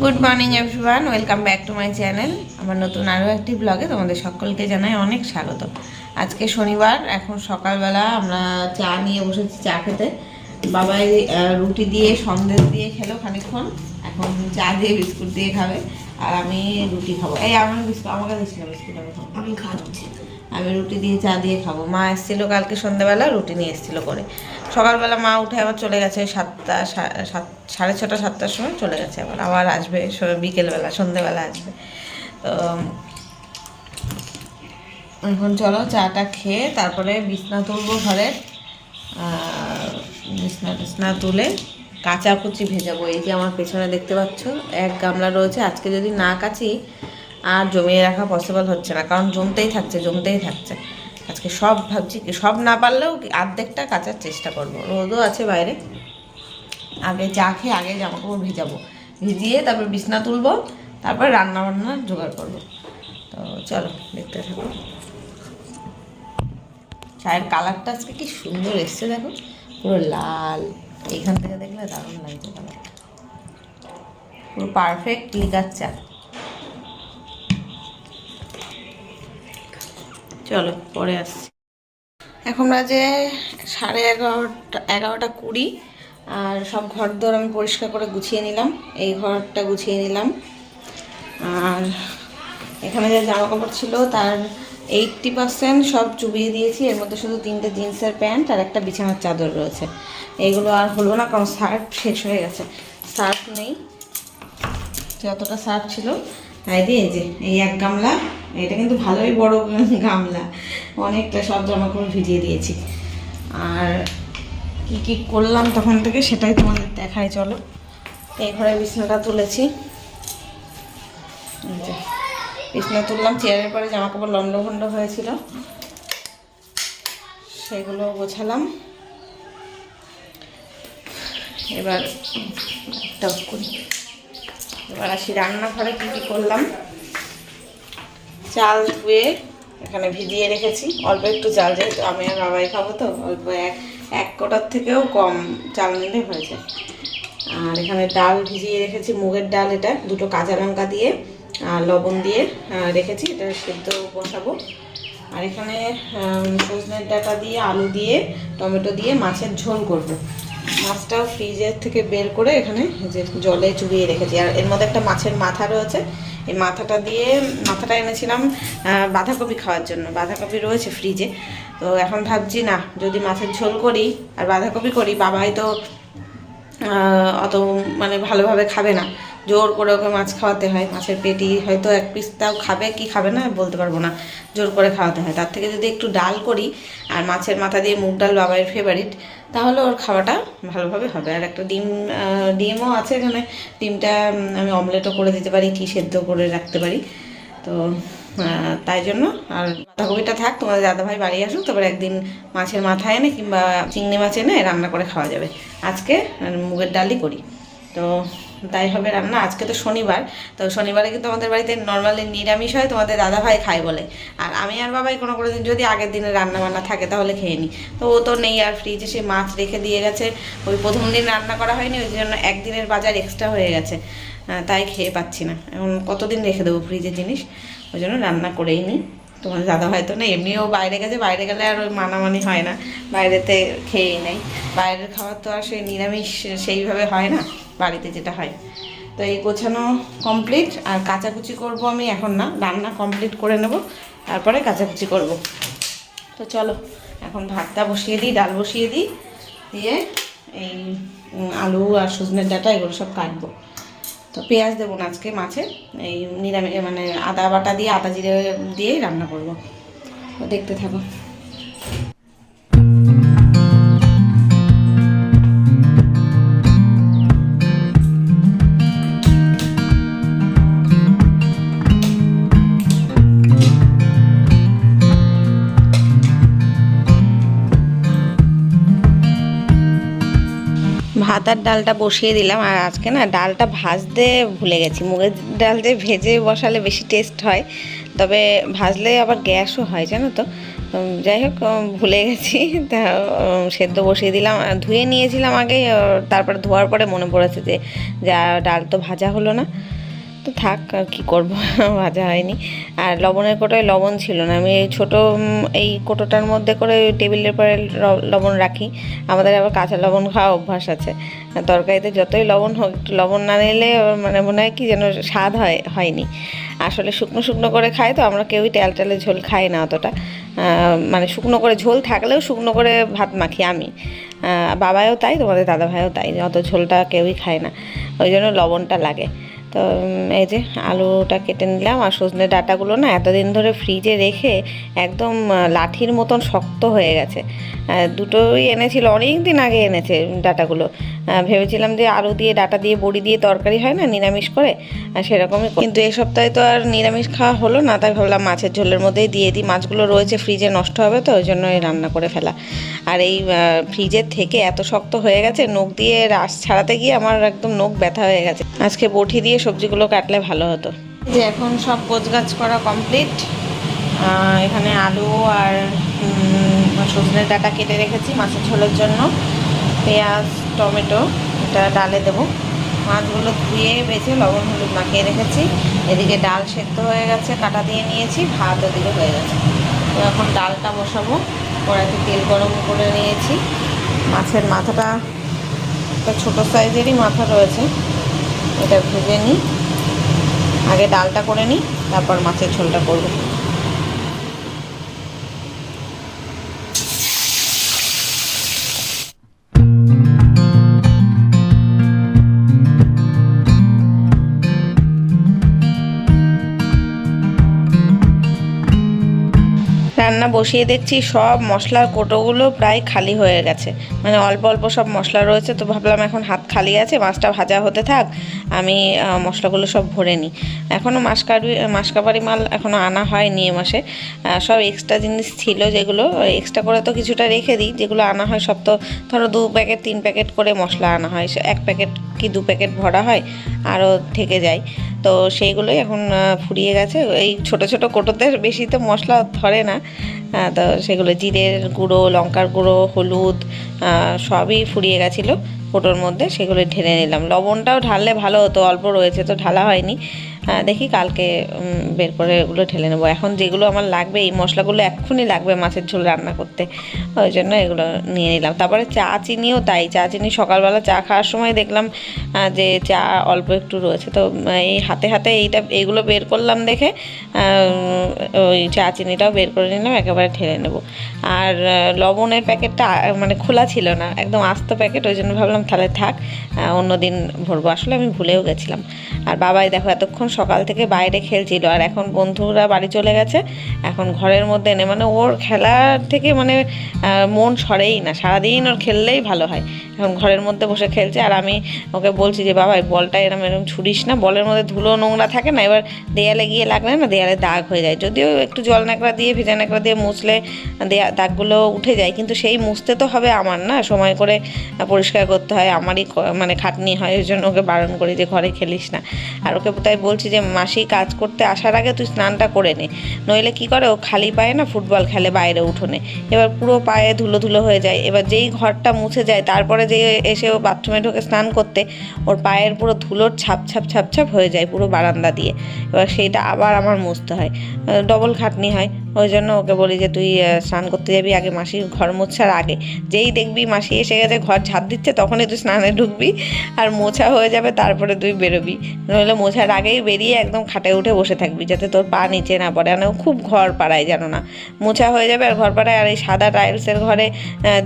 Good morning everyone, welcome back to my channel. আমার নতুন আরও একটি ব্লগে তোমাদের সকলকে জানাই অনেক স্বাগত। আজকে শনিবার, এখন সকালবেলা আমরা চা নিয়ে বসেছি চা খেতে। বাবাই রুটি দিয়ে সন্দেশ দিয়ে খেলো খানিকক্ষণ, এখন চা দিয়ে বিস্কুট দিয়ে খাবে, আর আমি রুটি খাবো। এই আমার বিস্কুট আমাকে দিচ্ছিল, বিস্কুট আমি খাবো, আমি খাচ্ছি। আমি রুটি দিয়ে চা দিয়ে খাবো। মা এসেছিলো কালকে সন্ধ্যেবেলা, রুটি নিয়ে এসেছিলো করে। সকালবেলা মা উঠে আবার চলে গেছে 7টা 6:30 7টার সময় চলে গেছে, আবার আসবে বিকেলবেলা সন্ধ্যেবেলা আসবে। তো এখন চলো চাটা খেয়ে তারপরে বিছনা তুলবো ঘরের। বিছনা তুলে কাচাকুচি ভেজাবো। এই যে আমার পেছনে দেখতে পাচ্ছ এক গামলা রয়েছে, আজকে যদি না কাচি আর জমিয়ে রাখা পসিবল হচ্ছে না, কারণ জমতেই থাকছে। আজকে সব ভাবছি কি সব না পারলেও অর্ধেকটা কাচার চেষ্টা করব। রোদও আছে বাইরে, আগে চা খেয়ে আগে জামাকাপড় ভিজাবো, ভিজিয়ে তারপর বিছনা তুলবো, তারপর রান্নাবান্না জোগাড় করবো। তো চলো দেখতে থাকো। চায়ের কালারটা আজকে কি সুন্দর এসছে, দেখো পুরো লাল। এইখান থেকে দেখলে দারুণ লাগছে কালারটা, পুরো পারফেক্ট লিকার চা। চলো পরে আসছি। এখন বাজে 11:30 আর সব ঘর দর আমি পরিষ্কার করে গুছিয়ে নিলাম। এই ঘরটা গুছিয়ে নিলাম, আর এখানে যে জামা কাপড় ছিল তার 80% সব চুবিয়ে দিয়েছি। এর মধ্যে শুধু 3টে জিন্সের প্যান্ট আর একটা বিছানার চাদর রয়েছে। এইগুলো আর হলো না, কারণ সার্ফ শেষ হয়ে গেছে, সার্ফ নেই। যতটা সার্ফ ছিল তাই দিয়ে এই এক গামলা, এটা কিন্তু ভালোই বড় গামলা, অনেকটা সব জামা কাপড় ভিজিয়ে দিয়েছি। আর কি কি করলাম তখন থেকে সেটাই তোমাদের দেখাই, চলো। এই ঘরে বিছানাটা তুলেছি, বিছানা তুললাম। চেয়ারের পরে জামা কাপড় লন্ডভন্ড হয়েছিল, সেগুলো গোছালাম। এবার আসি রান্নাঘরে কি কি করলাম। চাল ধুয়ে এখানে ভিজিয়ে রেখেছি, অল্প একটু চাল, যেহেতু আমি আর বাবাই খাবো, তো অল্প এক কোটার থেকেও কম চাল নিলে হয়েছে। আর এখানে ডাল ভিজিয়ে রেখেছি, মুগের ডাল, এটা 2টো কাঁচা লঙ্কা দিয়ে আর লবণ দিয়ে রেখেছি, এটা সেদ্ধ বসাবো। আর এখানে সজনের ডাঁটা দিয়ে আলু দিয়ে টমেটো দিয়ে মাছের ঝোল করব। মাছটাও ফ্রিজের থেকে বের করে এখানে যে জলে চুবিয়ে রেখেছি। আর এর মধ্যে একটা মাছের মাথা রয়েছে, এই মাথাটা এনেছিলাম বাঁধাকপি খাওয়ার জন্য। বাঁধাকপি রয়েছে ফ্রিজে, তো এখন ভাবছি না, যদি মাছের ঝোল করি আর বাঁধাকপি করি, বাবাই তো অত মানে ভালোভাবে খাবে না, জোর করে ওকে মাছ খাওয়াতে হয়। মাছের পেটি হয়তো 1 পিস তাও খাবে কি খাবে না বলতে পারবো না, জোর করে খাওয়াতে হয়। তার থেকে যদি একটু ডাল করি আর মাছের মাথা দিয়ে মুগ ডাল বাবার ফেভারিট, তাহলে ওর খাওয়াটা ভালোভাবে হবে। আর একটা ডিমও আছে এখানে, ডিমটা আমি অমলেটও করে দিতে পারি, কি সেদ্ধ করে রাখতে পারি। তো তাই জন্য আর বাঁধাকপিটা থাক, তোমাদের দাদাভাই বাড়ি আসুক, তারপর একদিন মাছের মাথা এনে কিংবা চিংড়ি মাছ এনে রান্না করে খাওয়া যাবে। আজকে মুগের ডালই করি, তো তাই হবে রান্না। আজকে তো শনিবার, তো শনিবারে কিন্তু আমাদের বাড়িতে নর্মালি নিরামিষ হয়, তোমাদের দাদাভাই খায় বলে। আর আমি আর বাবাই কোনো দিন যদি আগের দিনে রান্না বান্না থাকে তাহলে খেয়ে নিই। তো ও তো নেই, আর ফ্রিজে সে মাছ রেখে দিয়ে গেছে, ওই প্রথম দিন রান্না করা হয়নি, ওই জন্য একদিনের বাজার এক্সট্রা হয়ে গেছে, তাই খেয়ে পাচ্ছি না। এখন কতদিন রেখে দেবো ফ্রিজের জিনিস, ওই জন্য রান্না করেই নিই। তোমার দাদা হয়তো না, এমনিও বাইরে গেছে, বাইরে গেলে আর ওই মানামানি হয় না, বাইরেতে খেয়েই নেই। বাইরের খাবার তো আর সেই নিরামিষ সেইভাবে হয় না, বাড়িতে যেটা হয়। তো এই গোছানো কমপ্লিট, আর কাচাকুচি করব আমি এখন না, রান্না কমপ্লিট করে নেব, তারপরে কাচাকুচি করব। তো চলো এখন ভাতটা বসিয়ে দিই, ডাল বসিয়ে দিই, দিয়ে এই আলু আর সজনের ডাঁটা এগুলো সব কাটবো। তো পেঁয়াজ দেবো না আজকে মাছে, এই নিরামিষ মানে আদা বাটা দিয়ে আদা জিরে দিয়েই রান্না করবো। তো দেখতে থাকো। ভাত আর ডালটা বসিয়ে দিলাম। আর আজকে না ডালটা ভাজতে ভুলে গেছি, মুগের ডাল যে ভেজে বসালে বেশি টেস্ট হয়, তবে ভাজলে আবার গ্যাসও হয় জানো তো। যাই হোক ভুলে গেছি। তা সেদ্ধ বসিয়ে দিলাম, ধুয়ে নিয়েছিলাম আগে, তারপরে ধোয়ার পরে মনে পড়েছে যে যা ডাল তো ভাজা হলো না, তো থাক আর কী করবো, ভাজা হয়নি। আর লবণের কোটোয় লবণ ছিল না, আমি এই ছোটো এই কোটোটার মধ্যে করে টেবিলের পরে লবণ রাখি। আমাদের আবার কাঁচা লবণ খাওয়া অভ্যাস আছে, তরকারিতে যতই লবণ হোক একটু লবণ না নিলে মানে মনে হয় কি যেন স্বাদ হয়নি। আসলে শুকনো শুকনো করে খাই তো, আমরা কেউই টেলে ঝোল খাই না অতটা, মানে শুকনো করে ঝোল থাকলেও শুকনো করে ভাত মাখি আমি, বাবাও তাই, তোমাদের দাদাভাইও তাই, অত ঝোলটা কেউই খায় না, ওই জন্য লবণটা লাগে। তো এই যে আলুটা কেটে নিলাম, আর সজনে ডাঁটাগুলো না এতদিন ধরে ফ্রিজে রেখে একদম লাঠির মতন শক্ত হয়ে গেছে। দুটোই এনেছিল, অনেক দিন আগে এনেছে ডাঁটাগুলো, ভেবেছিলাম যে আলু দিয়ে ডাঁটা দিয়ে বড়ি দিয়ে তরকারি হয় না নিরামিষ করে, সেরকমই, কিন্তু এই সপ্তাহে তো আর নিরামিষ খাওয়া হলো না, তাই ভাবলাম মাছের ঝোলের মধ্যেই দিয়ে দিই, মাছগুলো রয়েছে ফ্রিজে নষ্ট হবে তো ওই জন্যই রান্না করে ফেলা। আর এই ফ্রিজের থেকে এত শক্ত হয়ে গেছে, নখ দিয়ে রাস ছাড়াতে গিয়ে আমার একদম নখ ব্যথা হয়ে গেছে, আজকে বটি দিয়ে সবজিগুলো কাটলে ভালো হতো। যে এখন সব গোছগাছ করা কমপ্লিট, এখানে আলু আর সজনের ডাঁটা কেটে রেখেছি মাছের ঝোলের জন্য, পেঁয়াজ টমেটো এটা ডালে দেবো, মাছগুলো ধুয়ে বেছে লবণ হলুদ মাখিয়ে রেখেছি, এদিকে ডাল সেদ্ধ হয়ে গেছে, কাটা দিয়ে নিয়েছি, ভাত ওদিকে হয়ে গেছে। তো এখন ডালটা বসাবো, কড়াইতে তেল গরম করে নিয়েছি, মাছের মাথাটা একটা ছোটো সাইজেরই মাথা রয়েছে, এটা ভেজে নিই, আগে ডালটা করে নিই তারপর মাছের ঝোলটা করবো। রান্না বসিয়ে দেখছি সব মশলার কোটোগুলো প্রায় খালি হয়ে গেছে, মানে অল্প অল্প সব মশলা রয়েছে, তো ভাবলাম এখন হাত খালি আছে, মাছটা ভাজা হতে থাক, আমি মশলাগুলো সব ভরে নিই। এখনও মাসকাবারি মাল এখনও আনা হয়নি এ মাসে, সব এক্সট্রা জিনিস ছিল যেগুলো এক্সট্রা করে তো কিছুটা রেখে দিই, যেগুলো আনা হয় সব তো ধরো 2 প্যাকেট 3 প্যাকেট করে মশলা আনা হয়, 1 প্যাকেট কি 2 প্যাকেট ভরা হয়, আরও থেকে যায়, তো সেইগুলোই এখন ফুরিয়ে গেছে। এই ছোট ছোট কোটোতে বেশি তো মশলা ধরে না, তো সেগুলো জিরের গুঁড়ো, লঙ্কার গুঁড়ো, হলুদ সবই ফুরিয়ে গেছিলো কোটোর মধ্যে, সেগুলো ঢেলে নিলাম। লবণটাও ঢাললে ভালো হতো, অল্প রয়েছে তো ঢালা হয়নি, দেখি কালকে বের করে এগুলো ঢেলে নেবো। এখন যেগুলো আমার লাগবে, এই মশলাগুলো এক্ষুনি লাগবে মাছের ঝোল রান্না করতে, ওই জন্য এগুলো নিয়ে নিলাম। তারপরে চা চিনিও তাই, চা চিনি সকালবেলা চা খাওয়ার সময় দেখলাম যে চা অল্প একটু রয়েছে, তো এই হাতে হাতে এইগুলো বের করলাম দেখে ওই চা চিনিটাও বের করে নিলাম, একেবারে ঢেলে নেব। আর লবণের প্যাকেটটা মানে খোলা ছিল না, একদম আস্ত প্যাকেট, ওই জন্য ভাবলাম তাহলে থাক, অন্যদিন ভরবো, আসলে আমি ভুলেও গেছিলাম। আর বাবাই দেখো এতক্ষণ সকাল থেকে বাইরে খেলছিল, আর এখন বন্ধুরা বাড়ি চলে গেছে, এখন ঘরের মধ্যে এনে মানে ওর খেলার থেকে মানে মন সরেই না, সারাদিন ওর খেললেই ভালো হয়, এখন ঘরের মধ্যে বসে খেলছে। আর আমি ওকে বলছি যে বাবা বলটা এরম ছুড়িস না, বলের মধ্যে ধুলো নোংরা থাকে না, এবার দেয়ালে গিয়ে লাগলে না দেয়ালে দাগ হয়ে যায়, যদিও একটু জল ন্যাকড়া দিয়ে ভেজা ন্যাকড়া দিয়ে মুছলে দাগগুলো উঠে যায়, কিন্তু সেই মুছতে তো হবে আমার, না সময় করে পরিষ্কার করতে হয়, আমারই মানে খাটনি হয়, ওই জন্য ওকে বারণ করি যে ঘরে খেলিস না। আর ওকে তাই বলছি যে মাসি কাজ করতে আসার আগে তুই স্নানটা করে নে, নইলে কি করে ও খালি পায়ে না ফুটবল খেলে বাইরে উঠোনে, এবার পুরো পায়ে ধুলো ধুলো হয়ে যায়, এবার যেই ঘরটা মুছে যায় তারপরে যে এসে ও বাথরুমে ঢোকে স্নান করতে, ওর পায়ের পুরো ধুলোর ছাপ ছাপ ছাপ ছাপ হয়ে যায় পুরো বারান্দা দিয়ে, এবার সেইটা আবার আমার মুছতে হয়, ডবল খাটনি হয়, ওই জন্য ওকে বলি যে তুই স্নান করতে যাবি আগে মাসির ঘর মোছার আগে, যেই দেখবি মাসি এসে গেছে ঘর ঝাড় দিচ্ছে তখনই তুই স্নানে ঢুকবি, আর মোছা হয়ে যাবে তারপরে তুই বেরোবি, নইলে মোছার আগেই বেরিয়ে একদম খাটে উঠে বসে থাকবি যাতে তোর পা নিচে না পড়ে, আর খুব ঘর পাড়ায় জানো না, মোছা হয়ে যাবে আর ঘর পাড়ায়, আর এই সাদা টাইলসের ঘরে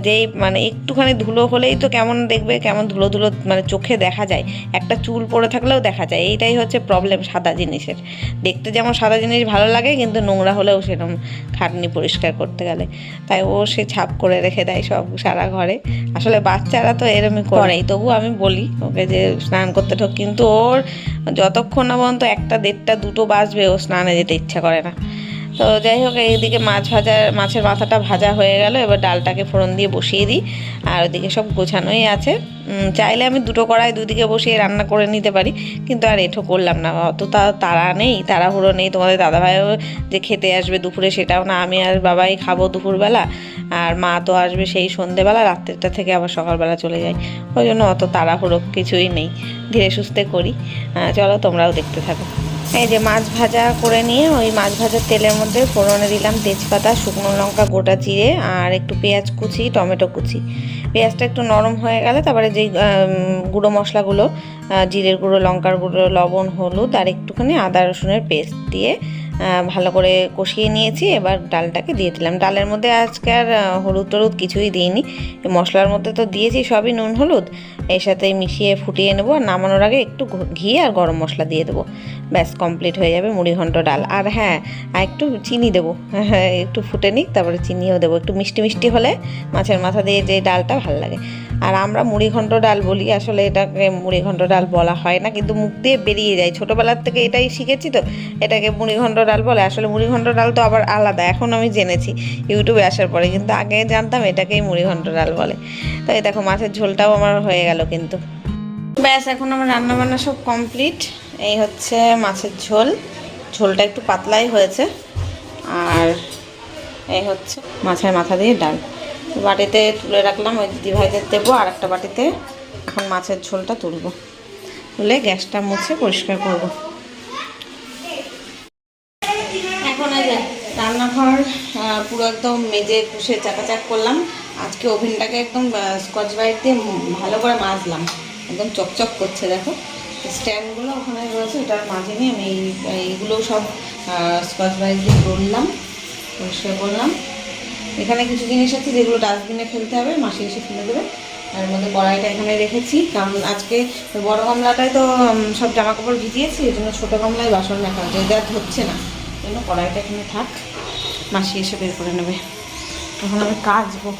যেই মানে একটুখানি ধুলো হলেই তো কেমন দেখবে, কেমন ধুলো ধুলো মানে চোখে দেখা যায়, একটা চুল পড়ে থাকলেও দেখা যায়, এইটাই হচ্ছে প্রবলেম সাদা জিনিসের, দেখতে যেমন সাদা জিনিস ভালো লাগে কিন্তু নোংরা হলেও সেরকম খাটনি পরিষ্কার করতে গেলে, তাই ও সে ছাপ করে রেখে দেয় সব সারা ঘরে। আসলে বাচ্চারা তো এরমই করেই, তবু আমি বলি ওকে যে স্নান করতে ঢোক, কিন্তু ওর যতক্ষণ না পর্যন্ত 1টা 1:30 2টো বাজবে ও স্নানে যেতে ইচ্ছা করে না, তো যাই হোক, এইদিকে মাছের মাথাটা ভাজা হয়ে গেল। এবার ডালটাকে ফোড়ন দিয়ে বসিয়ে দিই। আর ওদিকে সব গোছানোই আছে। চাইলে আমি দুটো কড়াই দুদিকে বসিয়ে রান্না করে নিতে পারি, কিন্তু আর এঠো করলাম না। অত তাড়া নেই, তাড়াহুড়ো নেই। তোমাদের দাদাভাইও যে খেতে আসবে দুপুরে সেটাও না, আমি আর বাবাই খাবো দুপুরবেলা। আর মা তো আসবে সেই সন্ধেবেলা, রাত্রেটা থেকে আবার সকালবেলা চলে যায়। ওই জন্য অত তাড়াহুড়ো কিছুই নেই, ধীরে সুস্থে করি। চলো তোমরাও দেখতে থাকো। এই যে মাছ ভাজা করে নিয়ে ওই মাছ ভাজার তেলের মধ্যে ফোড়নে দিলাম তেজপাতা, শুকনো লঙ্কা, গোটা জিরে আর একটু পেঁয়াজ কুচি, টমেটো কুচি। পেঁয়াজটা একটু নরম হয়ে গেলে তারপরে যেই গুঁড়ো মশলাগুলো, জিরের গুঁড়ো, লঙ্কার গুঁড়ো, লবণ, হলুদ আর একটুখানি আদা রসুনের পেস্ট দিয়ে ভালো করে কষিয়ে নিয়েছি। এবার ডালটাকে দিয়ে দিলাম। ডালের মধ্যে আজকে আর হলুদ টলুদ কিছুই দিইনি, মশলার মধ্যে তো দিয়েছি সবই, নুন হলুদ এর সাথে মিশিয়ে ফুটিয়ে নেবো। আর নামানোর আগে একটু ঘি আর গরম মশলা দিয়ে দেবো, ব্যাস কমপ্লিট হয়ে যাবে মুড়িঘণ্ট ডাল। আর হ্যাঁ, আর একটু চিনি দেবো, একটু ফুটে নিক তারপরে চিনিও দেবো। একটু মিষ্টি মিষ্টি হলে মাছের মাথা দিয়ে যে ডালটা ভালো লাগে। আর আমরা মুড়িঘণ্ট ডাল বলি, আসলে এটাকে মুড়িঘণ্ট ডাল বলা হয় না, কিন্তু মুখ দিয়ে বেরিয়ে যায়। ছোটোবেলার থেকে এটাই শিখেছি তো, এটাকে মুড়িঘণ্ট ডাল বলে। আসলে মুড়িঘণ্ট ডাল তো আবার আলাদা, এখন আমি জেনেছি ইউটিউবে আসার পরে, কিন্তু আগে জানতাম এটাকেই মুড়িঘণ্ট ডাল বলে। তো এই দেখো মাছের ঝোলটাও আমার হয়ে গেল কিন্তু। ব্যাস এখন আমার রান্নাবান্না সব কমপ্লিট। এই হচ্ছে মাছের ঝোল, ঝোলটা একটু পাতলাই হয়েছে। আর এই হচ্ছে মাছের মাথা দিয়ে ডাল। বাটিতে তুলে রাখলাম, ওই দিদিভাইদের দেবো। আর একটা বাটিতে এখন মাছের ঝোলটা তুলবো, তুলে গ্যাসটা মুছে পরিষ্কার করব। এখন এই যে রান্নাঘর পুরো একদম মেজে কুষে চাকাচাক করলাম। আজকে ওভেনটাকে একদম স্কচ ব্রাইট দিয়ে ভালো করে মাজলাম, একদম চকচক করছে। দেখো স্ট্যান্ডগুলো ওখানে রয়েছে, ওটার মাঝে নিয়ে আমি এইগুলো সব স্কচ ব্রাইট দিয়ে করলাম, পরিষ্কার করলাম। এখানে কিছু জিনিস আছে যেগুলো ডাস্টবিনে ফেলতে হবে, মাসি এসে ফেলে দেবে। আর এর মধ্যে কড়াইটা এখানে রেখেছি, কারণ আজকে বড় গামলাটায় তো সব জামা কাপড় ভিজিয়েছি, এই জন্য ছোটো গামলায় বাসন রাখা হচ্ছে, এটা ধরছে না। এই জন্য কড়াইটা এখানে থাক, মাসি এসে বের করে নেবে। এখন আমি কাচবো,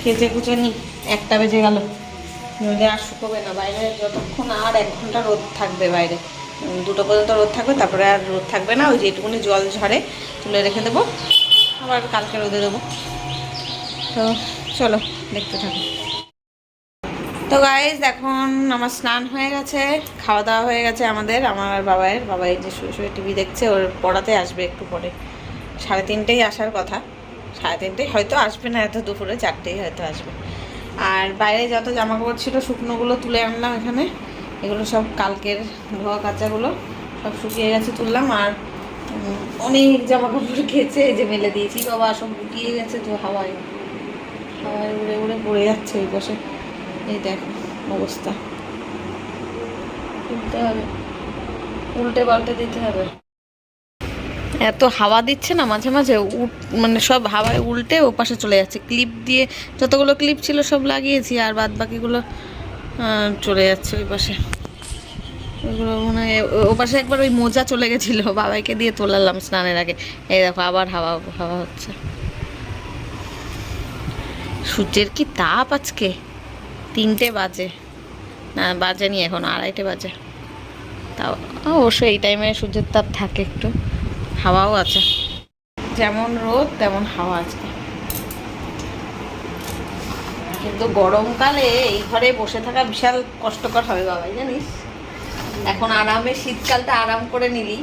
কেচে কুচে নিই। 1টা বেজে গেল, রোদে আর শুকোবে না। বাইরে যতক্ষণ আর 1 ঘন্টা রোদ থাকবে, বাইরে 2টো পর্যন্ত রোদ থাকবে, তারপরে আর রোদ থাকবে না। ওই যেটুকুনি জল ঝরে তুলে রেখে দেবো, আবার কালকে রোদে দেবো। তো চলো দেখতে থাকো। তো গাইজ এখন আমার স্নান হয়ে গেছে, খাওয়া দাওয়া হয়ে গেছে আমাদের, আমার আর বাবাই যে শুয়ে শুয়ে টিভি দেখছে। ওর পড়াতে আসবে একটু পরে, 3:30টায় আসার কথা। 3:30টায় হয়তো আসবে না, এত দুপুরে 4টেই হয়তো আসবে। আর বাইরে যত জামা কাপড় ছিল শুকনোগুলো তুলে আনলাম এখানে, এগুলো সব কালকের ধোয়া কাচাগুলো সব শুকিয়ে গেছে, তুললাম। আর অনেক জামা কাপড় খেয়েছে, এই যে মেলে দিয়েছি। বাবা সব লুকিয়ে গেছে তো হাওয়ায় উড়ে উড়ে পড়ে যাচ্ছে ওই পাশে। এই দেখো অবস্থা, তুলতে হবে, উল্টে পাল্টে দিতে হবে। এত হাওয়া দিচ্ছে না মাঝে মাঝে, মানে সব হাওয়ায় উল্টে ও পাশে চলে যাচ্ছে। ক্লিপ দিয়ে যতগুলো ক্লিপ ছিল সব লাগিয়েছি, আর বাদ বাকিগুলো চলে যাচ্ছে ওই পাশে। ওইগুলো মনে হয় ও পাশে একবার ওই মোজা চলে গেছিলো, বাবাইকে দিয়ে তোলালাম স্নানের আগে। এই দেখো আবার হাওয়া হাওয়া হচ্ছে। সূর্যের কি তাপ আজকে! 3টে বাজে, না বাজেনি এখন, 2:30 বাজে। তাও অবশ্যই এই টাইমে সূর্যের তাপ থাকে একটু, হাওয়াও আছে। যেমন রোদ তেমন হাওয়া আজকে। কিন্তু গরমকালে এই ঘরে বসে থাকা বিশাল কষ্টকর হবে বাবাই, জানিস। এখন আরামে শীতকালটা আরাম করে নিলি,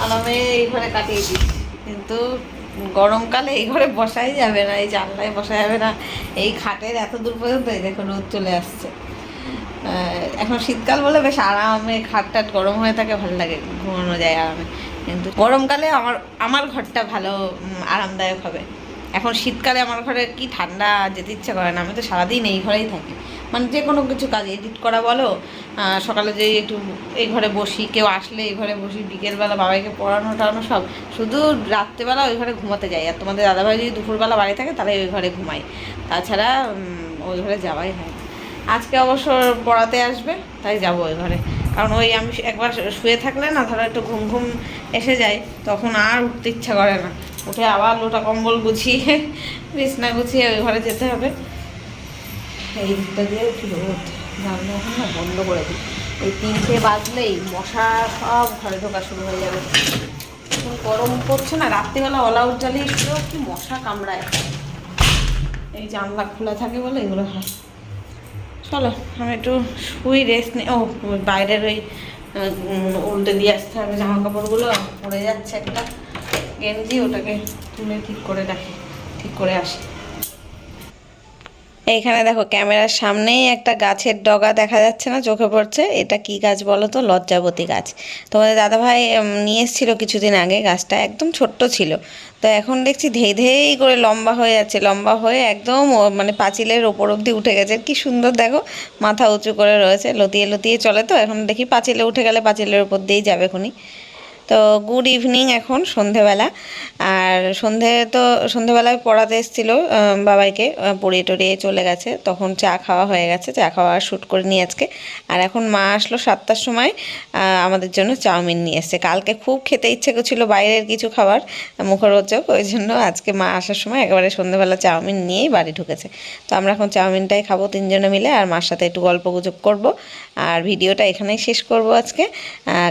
আরামে এই ঘরে কাটিয়ে দিস, কিন্তু গরমকালে এই ঘরে বসাই যাবে না, এই জানলায় বসা যাবে না, এই খাটের এত দূর পর্যন্ত এই দেখো রোদ চলে আসছে। এখন শীতকাল বলে বেশ আরামে খাট গরম হয়ে থাকে, ভালো লাগে, ঘুমানো যায় আরামে। কিন্তু গরমকালে আমার ঘরটা ভালো আরামদায়ক হবে। এখন শীতকালে আমার ঘরে কি ঠান্ডা, যেতে ইচ্ছে করে না। আমি তো সারাদিন এই ঘরেই থাকি, মানে যে কোনো কিছু কাজ এডিট করা বলো, সকালে যে একটু এই ঘরে বসি, কেউ আসলে এই ঘরে বসি, বিকেলবেলা বাবাইকে পড়ানো টানো সব, শুধু রাত্রেবেলা ওই ঘরে ঘুমাতে যাই। আর তোমাদের দাদাভাই যদি দুপুরবেলা বাড়ি থাকে তাহলে ওই ঘরে ঘুমাই, তাছাড়া ওই ঘরে যাওয়াই হয়। আজকে অবশ্য পড়াতে আসবে, তাই যাবো ওই ঘরে। কারণ ওই আমি একবার শুয়ে থাকলে না, ধরো একটু ঘুম ঘুম এসে যায়, তখন আর উঠতে ইচ্ছা করে না। উঠে আবার লোটা কম্বল গুছিয়ে বিছনা গুছিয়ে ওই ঘরে যেতে হবে। এই দিকটা দিয়ে উঠি রোদ, জানলা এখন না বন্ধ করে দিই, এই 3টে বাজলেই মশা সব ঘরে ঢোকা শুরু হয়ে যাবে। এখন গরম পড়ছে না, রাত্রিবেলা অল আউট জ্বালিয়ে দিলেও কি মশা কামড়ায়। এই জানলা খোলা থাকে বলে এগুলো হয়। চলো আমি একটু শুই, রেস্ট নিই। ও বাইরের ওই উল্টে দিয়ে আসতে হবে জামা কাপড়গুলো, পড়ে যাচ্ছে একটা গেঞ্জি, ওটাকে তুলে ঠিক করে রাখি, ঠিক করে আসি। এইখানে দেখো ক্যামেরার সামনেই একটা গাছের ডগা দেখা যাচ্ছে না, চোখে পড়ছে। এটা কি গাছ বলো তো? লজ্জাবতী গাছ। তোমাদের দাদাভাই নিয়ে এসেছিলো কিছুদিন আগে, গাছটা একদম ছোট্ট ছিল, তো এখন দেখছি ধেই ধেই করে লম্বা হয়ে যাচ্ছে, লম্বা হয়ে একদম মানে পাঁচিলের ওপর অব্দি উঠে গেছে। কি সুন্দর দেখো, মাথা উঁচু করে রয়েছে, লতিয়ে লতিয়ে চলে। তো এখন দেখি পাঁচিলে উঠে গেলে পাঁচিলের ওপর দিয়েই যাবে খুনি। তো গুড ইভিনিং, এখন সন্ধেবেলা। আর সন্ধেবেলায় পড়াতে এসেছিলো বাবাইকে, পড়িয়ে টড়িয়ে চলে গেছে। তখন চা খাওয়া হয়ে গেছে, চা খাওয়া শ্যুট করে নিয়ে আজকে। আর এখন মা আসলো 7টার সময়, আমাদের জন্য চাউমিন নিয়ে এসছে। কালকে খুব খেতে ইচ্ছে করছিল বাইরের কিছু খাবার, মুখরোচক, ওই জন্য আজকে মা আসার সময় একেবারে সন্ধেবেলা চাউমিন নিয়েই বাড়ি ঢুকেছে। তো আমরা এখন চাউমিনটাই খাবো 3জনে মিলে, আর মার সাথে একটু গল্প গুজব করবো। আর ভিডিওটা এখানেই শেষ করব আজকে।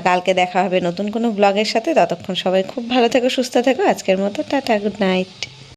কালকে দেখা হবে নতুন কোনো ব্লগের সাথে। ততক্ষণ সবাই খুব ভালো থেকো, সুস্থ থেকো। আজকের মতো টাটা, গুড নাইট।